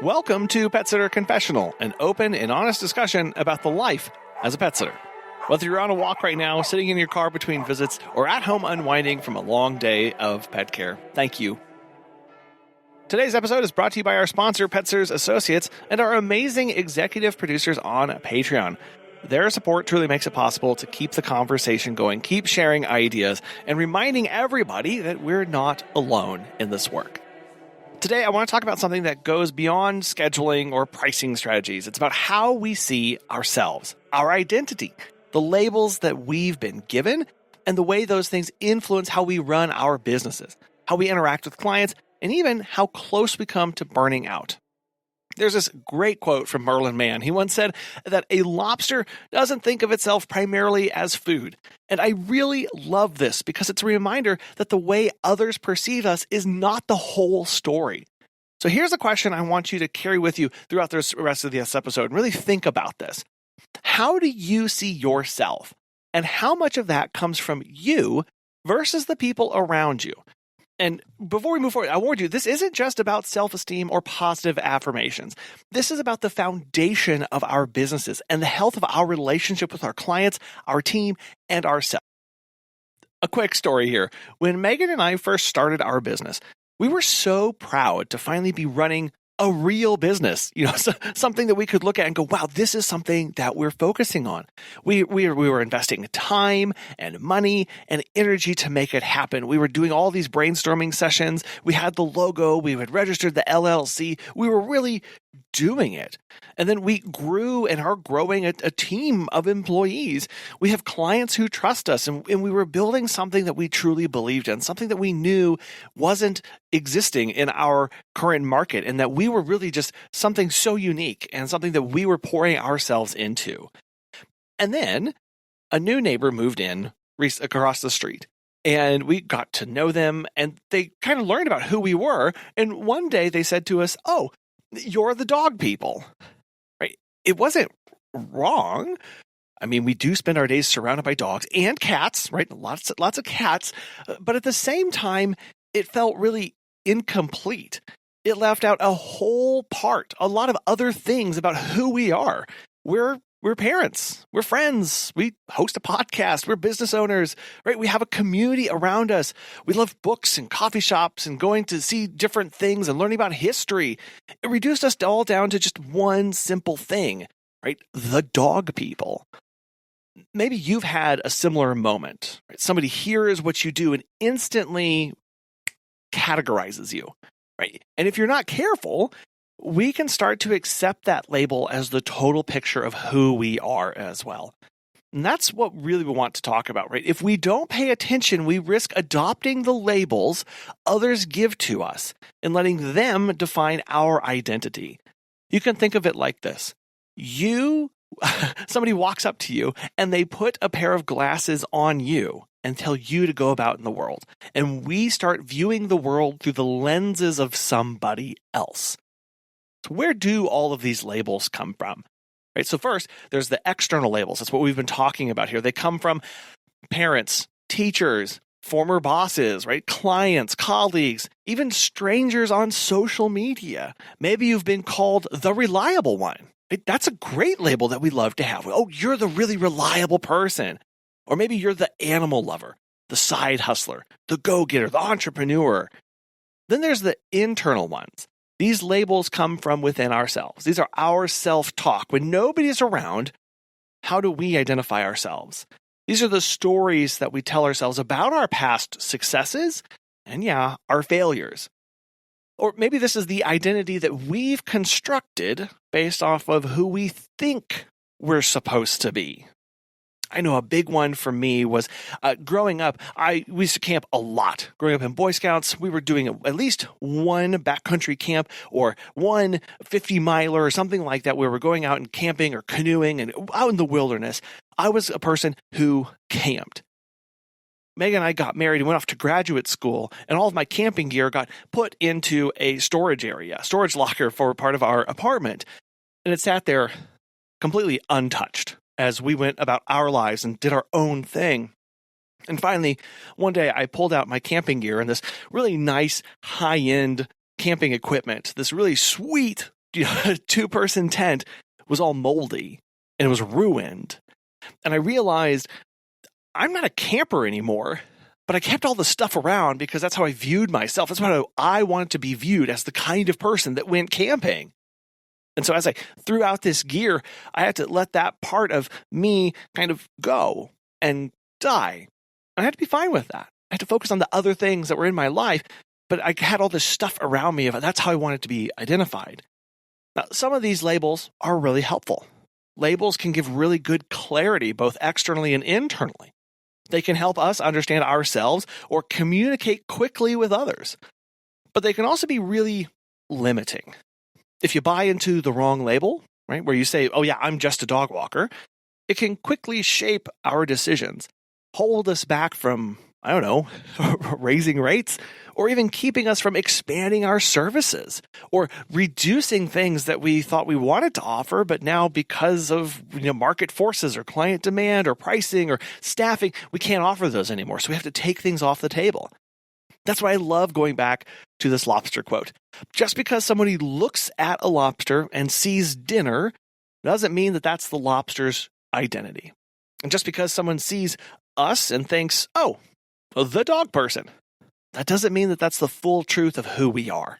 Welcome to Pet Sitter Confessional, an open and honest discussion about the life as a pet sitter. Whether you're on a walk right now, sitting in your car between visits, or at home unwinding from a long day of pet care, thank you. Today's episode is brought to you by our sponsor, Pet Sitters Associates, and our amazing executive producers on Patreon. Their support truly makes it possible to keep the conversation going, keep sharing ideas, and reminding everybody that we're not alone in this work. Today, I want to talk about something that goes beyond scheduling or pricing strategies. It's about how we see ourselves, our identity, the labels that we've been given, and the way those things influence how we run our businesses, how we interact with clients, and even how close we come to burning out. There's this great quote from Merlin Mann. He once said that a lobster doesn't think of itself primarily as food. And I really love this because it's a reminder that the way others perceive us is not the whole story. So here's a question I want you to carry with you throughout the rest of this episode and really think about this. How do you see yourself? And how much of that comes from you versus the people around you? And before we move forward, I warned you, this isn't just about self-esteem or positive affirmations. This is about the foundation of our businesses and the health of our relationship with our clients, our team, and ourselves. A quick story here. When Megan and I first started our business, we were so proud to finally be running a real business, something that we could look at and go, wow, this is something that we're focusing on. We were investing time and money and energy to make it happen. We were doing all these brainstorming sessions. We had the logo. We had registered the LLC. We were really doing it. And then we grew and are growing a team of employees. We have clients who trust us, and we were building something that we truly believed in, something that we knew wasn't existing in our current market, and that we were really just something so unique and something that we were pouring ourselves into. And then a new neighbor moved in across the street. And we got to know them, and they kind of learned about who we were. And one day they said to us, "Oh, you're the dog people." Right? It wasn't wrong. I mean, we do spend our days surrounded by dogs and cats, right? Lots of cats. But at the same time, it felt really incomplete. It left out a whole part, a lot of other things about who we are. We're parents, we're friends, we host a podcast, we're business owners, right? We have a community around us. We love books and coffee shops and going to see different things and learning about history. It reduced us all down to just one simple thing, right? The dog people. Maybe you've had a similar moment, right? Somebody hears what you do and instantly categorizes you, right? And if you're not careful, we can start to accept that label as the total picture of who we are as well. And that's what really we want to talk about, right? If we don't pay attention, we risk adopting the labels others give to us and letting them define our identity. You can think of it like this. Somebody walks up to you and they put a pair of glasses on you and tell you to go about in the world. And we start viewing the world through the lenses of somebody else. So where do all of these labels come from? Right. So first, there's the external labels. That's what we've been talking about here. They come from parents, teachers, former bosses, right? Clients, colleagues, even strangers on social media. Maybe you've been called the reliable one. Right? That's a great label that we love to have. Oh, you're the really reliable person. Or maybe you're the animal lover, the side hustler, the go-getter, the entrepreneur. Then there's the internal ones. These labels come from within ourselves. These are our self-talk. When nobody's around, how do we identify ourselves? These are the stories that we tell ourselves about our past successes and, our failures. Or maybe this is the identity that we've constructed based off of who we think we're supposed to be. I know a big one for me was growing up, we used to camp a lot. Growing up in Boy Scouts, we were doing at least one backcountry camp or one 50-miler or something like that where we're going out and camping or canoeing and out in the wilderness. I was a person who camped. Megan and I got married and went off to graduate school, and all of my camping gear got put into a storage locker for part of our apartment. And it sat there completely untouched as we went about our lives and did our own thing. And finally, one day I pulled out my camping gear and this really nice high-end camping equipment, this really sweet two-person tent was all moldy and it was ruined. And I realized I'm not a camper anymore, but I kept all the stuff around because that's how I viewed myself. That's how I wanted to be viewed, as the kind of person that went camping. And so as I threw out this gear, I had to let that part of me kind of go and die. I had to be fine with that. I had to focus on the other things that were in my life, but I had all this stuff around me. That's how I wanted to be identified. Now, some of these labels are really helpful. Labels can give really good clarity, both externally and internally. They can help us understand ourselves or communicate quickly with others. But they can also be really limiting. If you buy into the wrong label, right, where you say, oh yeah, I'm just a dog walker, it can quickly shape our decisions, hold us back from, I don't know, raising rates, or even keeping us from expanding our services, or reducing things that we thought we wanted to offer, but now because of market forces or client demand or pricing or staffing, we can't offer those anymore. So we have to take things off the table. That's why I love going back to this lobster quote. Just because somebody looks at a lobster and sees dinner doesn't mean that that's the lobster's identity. And just because someone sees us and thinks, oh, the dog person, that doesn't mean that that's the full truth of who we are.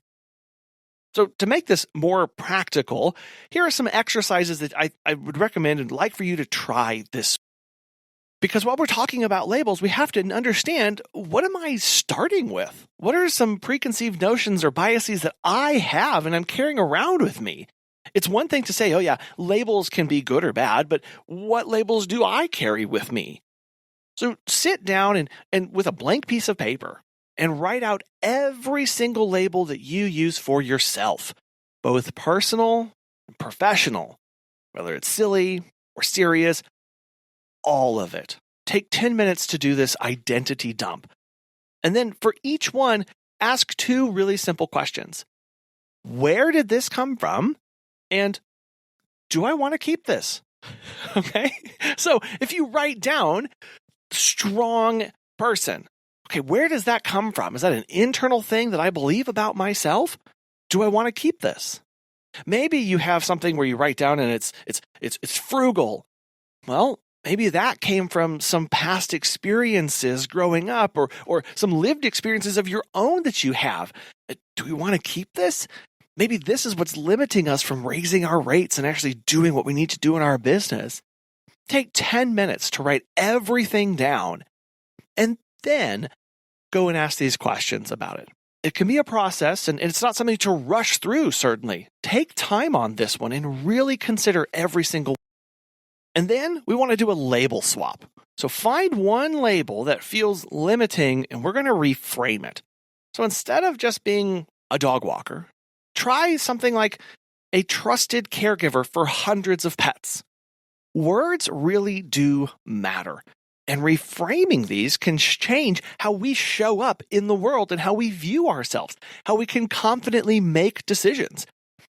So to make this more practical, here are some exercises that I would recommend and like for you to try this. Because while we're talking about labels, we have to understand, what am I starting with? What are some preconceived notions or biases that I have and I'm carrying around with me? It's one thing to say, oh yeah, labels can be good or bad, but what labels do I carry with me? So sit down and with a blank piece of paper and write out every single label that you use for yourself, both personal and professional, whether it's silly or serious. All of it. Take 10 minutes to do this identity dump. And then for each one, ask two really simple questions. Where did this come from? And do I want to keep this? Okay. So if you write down strong person, okay, where does that come from? Is that an internal thing that I believe about myself? Do I want to keep this? Maybe you have something where you write down and it's frugal. Well, maybe that came from some past experiences growing up or some lived experiences of your own that you have. Do we want to keep this? Maybe this is what's limiting us from raising our rates and actually doing what we need to do in our business. Take 10 minutes to write everything down and then go and ask these questions about it. It can be a process, and it's not something to rush through, certainly. Take time on this one and really consider every single one. And then we want to do a label swap. So find one label that feels limiting, and we're going to reframe it. So instead of just being a dog walker, try something like a trusted caregiver for hundreds of pets. Words really do matter. And reframing these can change how we show up in the world and how we view ourselves, how we can confidently make decisions.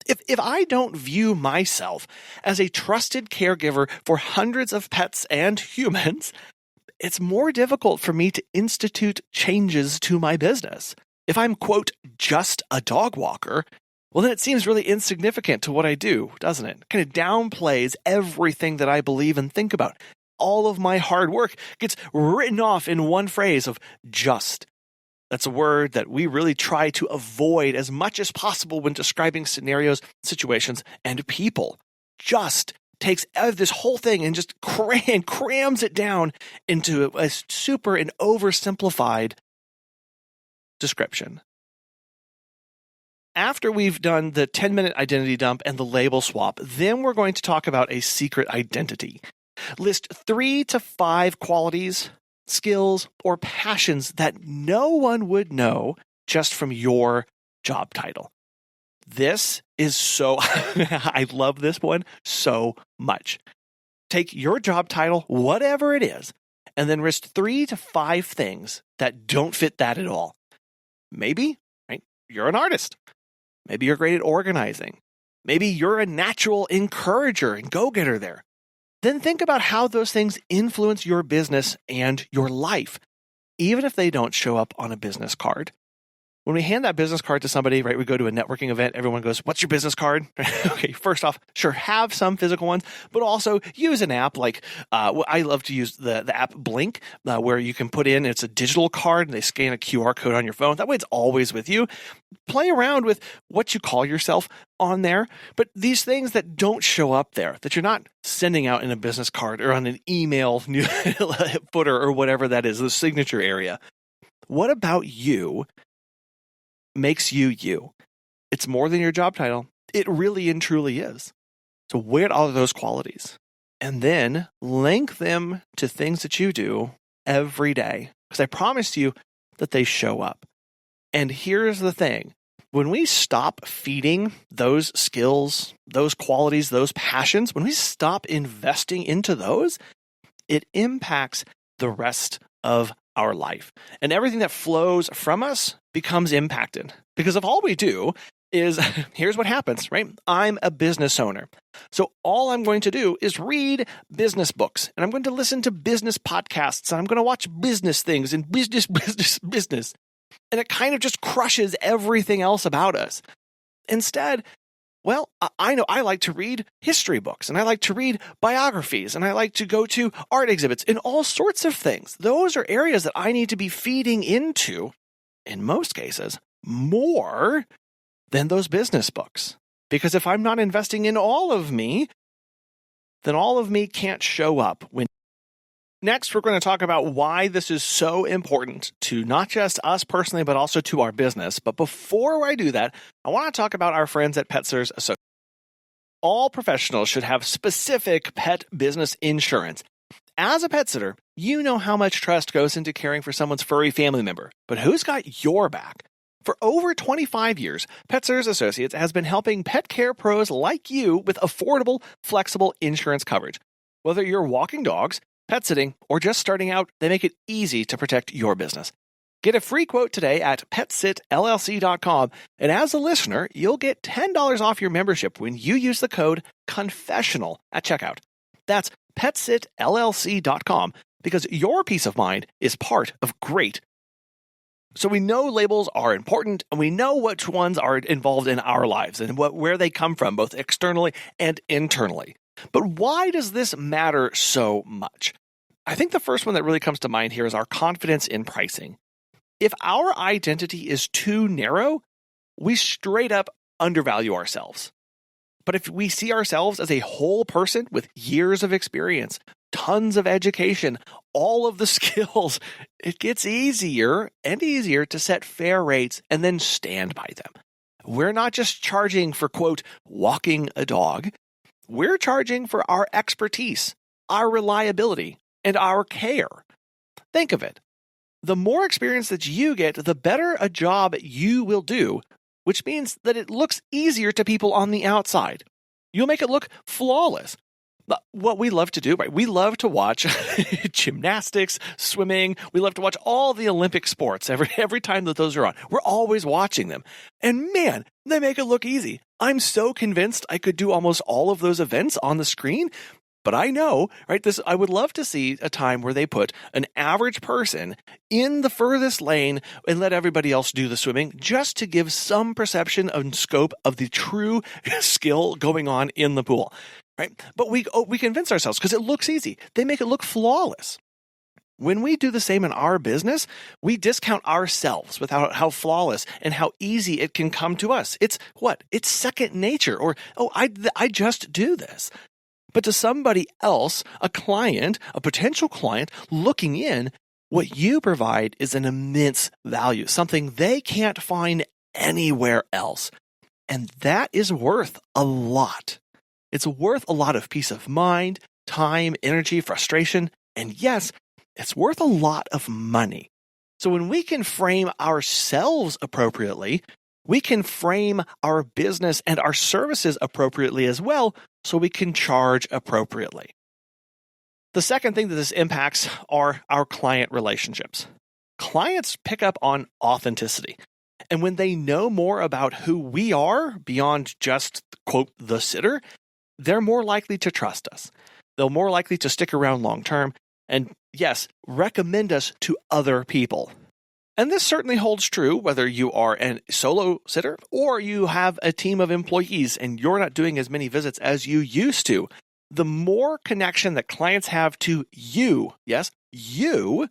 If I don't view myself as a trusted caregiver for hundreds of pets and humans, it's more difficult for me to institute changes to my business. If I'm, quote, just a dog walker, well, then it seems really insignificant to what I do, doesn't it? It kind of downplays everything that I believe and think about. All of my hard work gets written off in one phrase of just. That's a word that we really try to avoid as much as possible when describing scenarios, situations, and people. Just takes this whole thing and just crams it down into a super and oversimplified description. After we've done the 10-minute identity dump and the label swap, then we're going to talk about a secret identity. List 3 to 5 qualities, skills, or passions that no one would know just from your job title. This is so, I love this one so much. Take your job title, whatever it is, and then list 3 to 5 things that don't fit that at all. Maybe, right, you're an artist. Maybe you're great at organizing. Maybe you're a natural encourager and go-getter there. Then think about how those things influence your business and your life, even if they don't show up on a business card. When we hand that business card to somebody, right, we go to a networking event, everyone goes, "What's your business card?" Okay, first off, sure, have some physical ones, but also use an app like, I love to use the app Blink, where you can put in, it's a digital card, and they scan a QR code on your phone. That way it's always with you. Play around with what you call yourself on there, but these things that don't show up there, that you're not sending out in a business card or on an email footer or whatever that is, the signature area. What about you makes you you? It's more than your job title. It really and truly is. So where are those qualities? And then link them to things that you do every day. Because I promise you that they show up. And here's the thing. When we stop feeding those skills, those qualities, those passions, when we stop investing into those, it impacts the rest of our life. And everything that flows from us becomes impacted. Because if all we do is, here's what happens, right? I'm a business owner. So all I'm going to do is read business books, and I'm going to listen to business podcasts, and I'm going to watch business things and business. And it kind of just crushes everything else about us. Instead, well, I know I like to read history books, and I like to read biographies, and I like to go to art exhibits and all sorts of things. Those are areas that I need to be feeding into, in most cases, more than those business books. Because if I'm not investing in all of me, then all of me can't show up. Next, we're going to talk about why this is so important to not just us personally, but also to our business. But before I do that, I want to talk about our friends at Petzers Associates. All professionals should have specific pet business insurance. As a pet sitter, you know how much trust goes into caring for someone's furry family member. But who's got your back? For over 25 years, Petzers Associates has been helping pet care pros like you with affordable, flexible insurance coverage. Whether you're walking dogs, pet sitting, or just starting out, they make it easy to protect your business. Get a free quote today at PetSitLLC.com, and as a listener, you'll get $10 off your membership when you use the code CONFESSIONAL at checkout. That's PetSitLLC.com, because your peace of mind is part of great. So we know labels are important, and we know which ones are involved in our lives and where they come from, both externally and internally. But why does this matter so much? I think the first one that really comes to mind here is our confidence in pricing. If our identity is too narrow, we straight up undervalue ourselves. But if we see ourselves as a whole person with years of experience, tons of education, all of the skills, it gets easier and easier to set fair rates and then stand by them. We're not just charging for, quote, walking a dog. We're charging for our expertise, our reliability, and our care. Think of it. The more experience that you get, the better a job you will do, which means that it looks easier to people on the outside. You'll make it look flawless. What we love to do, right? We love to watch gymnastics, swimming. We love to watch all the Olympic sports every time that those are on. We're always watching them. And man, they make it look easy. I'm so convinced I could do almost all of those events on the screen. But I know, right, I would love to see a time where they put an average person in the furthest lane and let everybody else do the swimming, just to give some perception and scope of the true skill going on in the pool, right? But we convince ourselves because it looks easy. They make it look flawless. When we do the same in our business, we discount ourselves with how flawless and how easy it can come to us. It's what? It's second nature, or, I just do this. But to somebody else, a client, a potential client looking in, what you provide is an immense value, something they can't find anywhere else. And that is worth a lot. It's worth a lot of peace of mind, time, energy, frustration, and yes, it's worth a lot of money. So when we can frame ourselves appropriately, we can frame our business and our services appropriately as well, so we can charge appropriately. The second thing that this impacts are our client relationships. Clients pick up on authenticity. And when they know more about who we are beyond just, quote, the sitter, they're more likely to trust us. They're more likely to stick around long term and, yes, recommend us to other people. And this certainly holds true whether you are a solo sitter or you have a team of employees and you're not doing as many visits as you used to. The more connection that clients have to you, yes, you,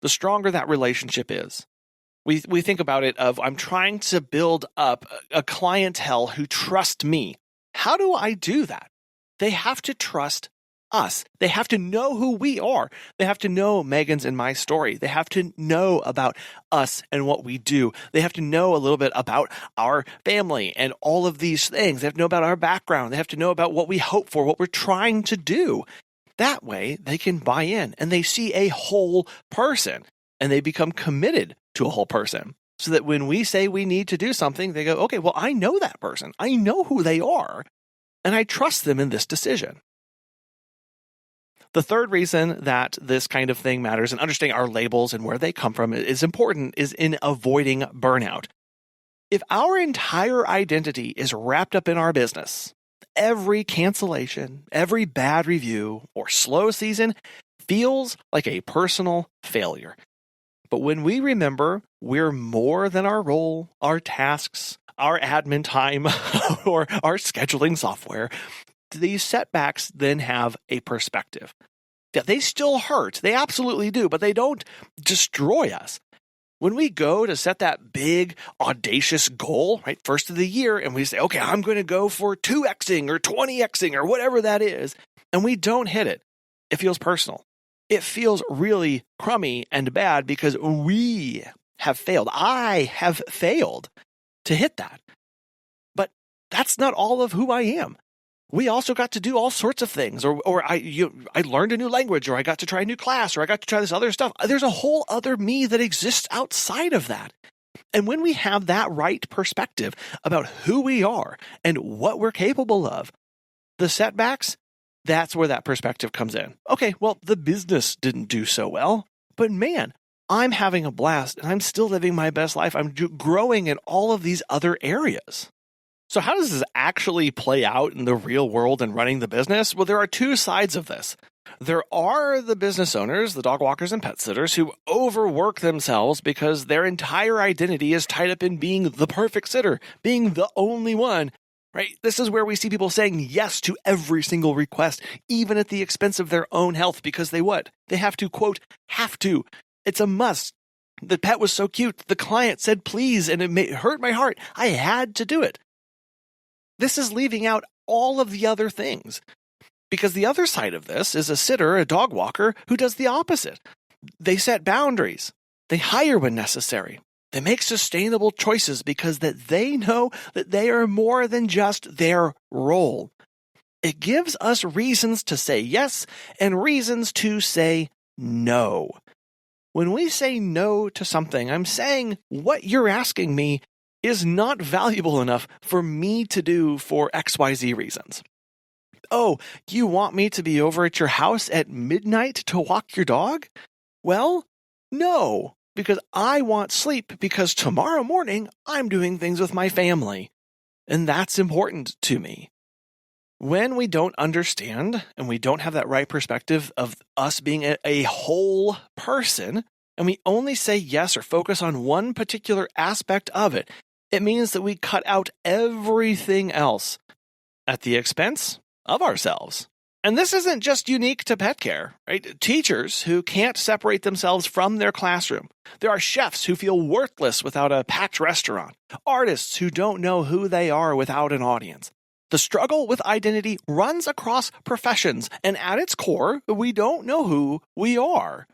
the stronger that relationship is. We think about it of, I'm trying to build up a clientele who trust me. How do I do that? They have to trust us. They have to know who we are. They have to know Megan's and my story. They have to know about us and what we do. They have to know a little bit about our family and all of these things. They have to know about our background. They have to know about what we hope for, what we're trying to do. That way, they can buy in and they see a whole person and they become committed to a whole person. So that when we say we need to do something, they go, okay, well, I know that person. I know who they are, and I trust them in this decision. The third reason that this kind of thing matters and understanding our labels and where they come from is important is in avoiding burnout. If our entire identity is wrapped up in our business, every cancellation, every bad review, or slow season feels like a personal failure. But when we remember we're more than our role, our tasks, our admin time, or our scheduling software, these setbacks then have a perspective. Yeah, they still hurt. They absolutely do, but they don't destroy us. When we go to set that big, audacious goal, right, first of the year, and we say, okay, I'm going to go for 2xing or 20xing or whatever that is, and we don't hit it, it feels personal. It feels really crummy and bad because we have failed. I have failed to hit that. But that's not all of who I am. We also got to do all sorts of things, or I learned a new language, or I got to try a new class, or I got to try this other stuff. There's a whole other me that exists outside of that. And when we have that right perspective about who we are and what we're capable of, the setbacks, that's where that perspective comes in. Okay, well, the business didn't do so well, but man, I'm having a blast and I'm still living my best life. I'm growing in all of these other areas. So how does this actually play out in the real world and running the business? Well, there are two sides of this. There are the business owners, the dog walkers and pet sitters, who overwork themselves because their entire identity is tied up in being the perfect sitter, being the only one, right? This is where we see people saying yes to every single request, even at the expense of their own health, because they what? They have to, quote, have to. It's a must. The pet was so cute. The client said please, and it hurt my heart. I had to do it. This is leaving out all of the other things. Because the other side of this is a sitter, a dog walker, who does the opposite. They set boundaries. They hire when necessary. They make sustainable choices because that they know that they are more than just their role. It gives us reasons to say yes and reasons to say no. When we say no to something, I'm saying what you're asking me is not valuable enough for me to do for XYZ reasons. Oh, you want me to be over at your house at midnight to walk your dog? Well, no, because I want sleep because tomorrow morning I'm doing things with my family, and that's important to me. When we don't understand and we don't have that right perspective of us being a whole person, and we only say yes or focus on one particular aspect of it, it means that we cut out everything else at the expense of ourselves. And this isn't just unique to pet care, right? Teachers who can't separate themselves from their classroom. There are chefs who feel worthless without a packed restaurant. Artists who don't know who they are without an audience. The struggle with identity runs across professions, and at its core, we don't know who we are.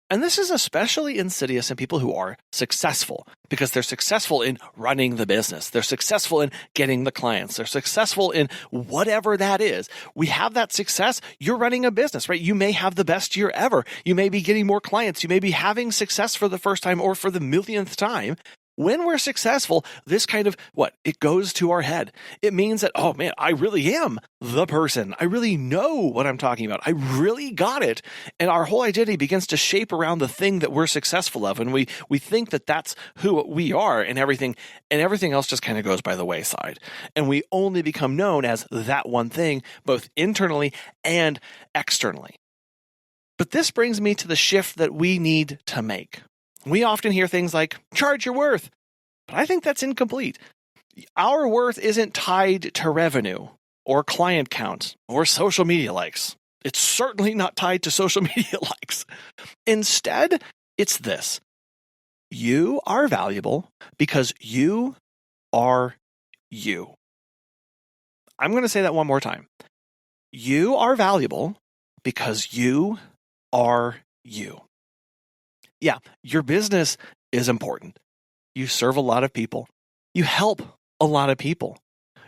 And this is especially insidious in people who are successful, because they're successful in running the business. They're successful in getting the clients. They're successful in whatever that is. We have that success. You're running a business, right? You may have the best year ever. You may be getting more clients. You may be having success for the first time or for the millionth time. When we're successful, this kind of, it goes to our head. It means that, oh man, I really am the person. I really know what I'm talking about. I really got it. And our whole identity begins to shape around the thing that we're successful of. And we think that that's who we are and everything else just kind of goes by the wayside. And we only become known as that one thing, both internally and externally. But this brings me to the shift that we need to make. We often hear things like, charge your worth, but I think that's incomplete. Our worth isn't tied to revenue or client count or social media likes. It's certainly not tied to social media likes. Instead, it's this. You are valuable because you are you. I'm going to say that one more time. You are valuable because you are you. Yeah, your business is important. You serve a lot of people. You help a lot of people.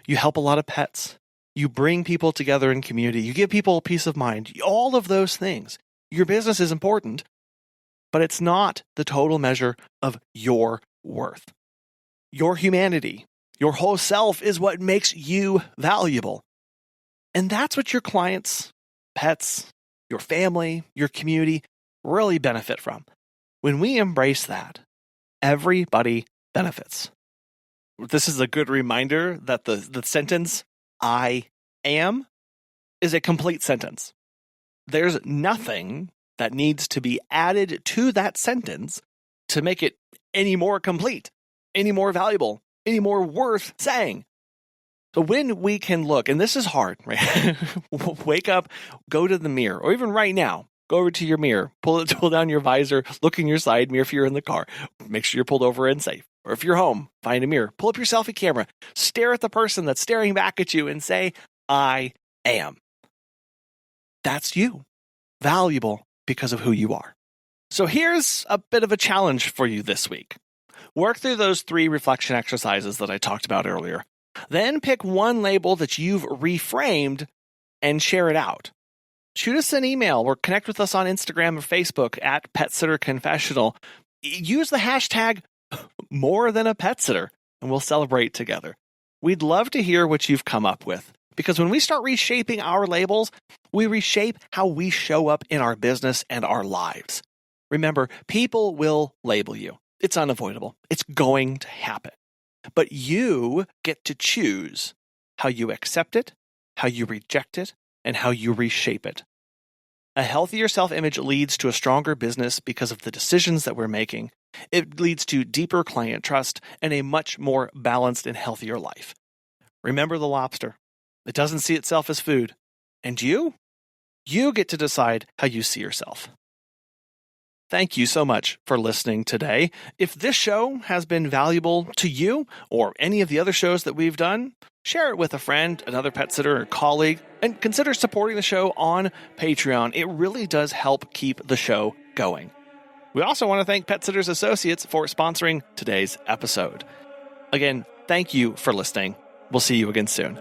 You help a lot of pets. You bring people together in community. You give people peace of mind. All of those things. Your business is important, but it's not the total measure of your worth. Your humanity, your whole self is what makes you valuable. And that's what your clients, pets, your family, your community really benefit from. When we embrace that, everybody benefits. This is a good reminder that the sentence, I am, is a complete sentence. There's nothing that needs to be added to that sentence to make it any more complete, any more valuable, any more worth saying. So when we can look, and this is hard, right? Wake up, go to the mirror, or even right now, go over to your mirror, pull down your visor, look in your side mirror if you're in the car. Make sure you're pulled over and safe. Or if you're home, find a mirror, pull up your selfie camera, stare at the person that's staring back at you and say, I am. That's you. Valuable because of who you are. So here's a bit of a challenge for you this week. Work through those 3 reflection exercises that I talked about earlier. Then pick one label that you've reframed and share it out. Shoot us an email or connect with us on Instagram or Facebook at Pet Sitter Confessional. Use the hashtag more than a pet sitter, and we'll celebrate together. We'd love to hear what you've come up with, because when we start reshaping our labels, we reshape how we show up in our business and our lives. Remember, people will label you. It's unavoidable. It's going to happen. But you get to choose how you accept it, how you reject it, and how you reshape it. A healthier self-image leads to a stronger business because of the decisions that we're making. It leads to deeper client trust and a much more balanced and healthier life. Remember the lobster. It doesn't see itself as food. And you get to decide how you see yourself. Thank you so much for listening today. If this show has been valuable to you or any of the other shows that we've done, share it with a friend, another pet sitter, or colleague, and consider supporting the show on Patreon. It really does help keep the show going. We also want to thank Pet Sitters Associates for sponsoring today's episode. Again, thank you for listening. We'll see you again soon.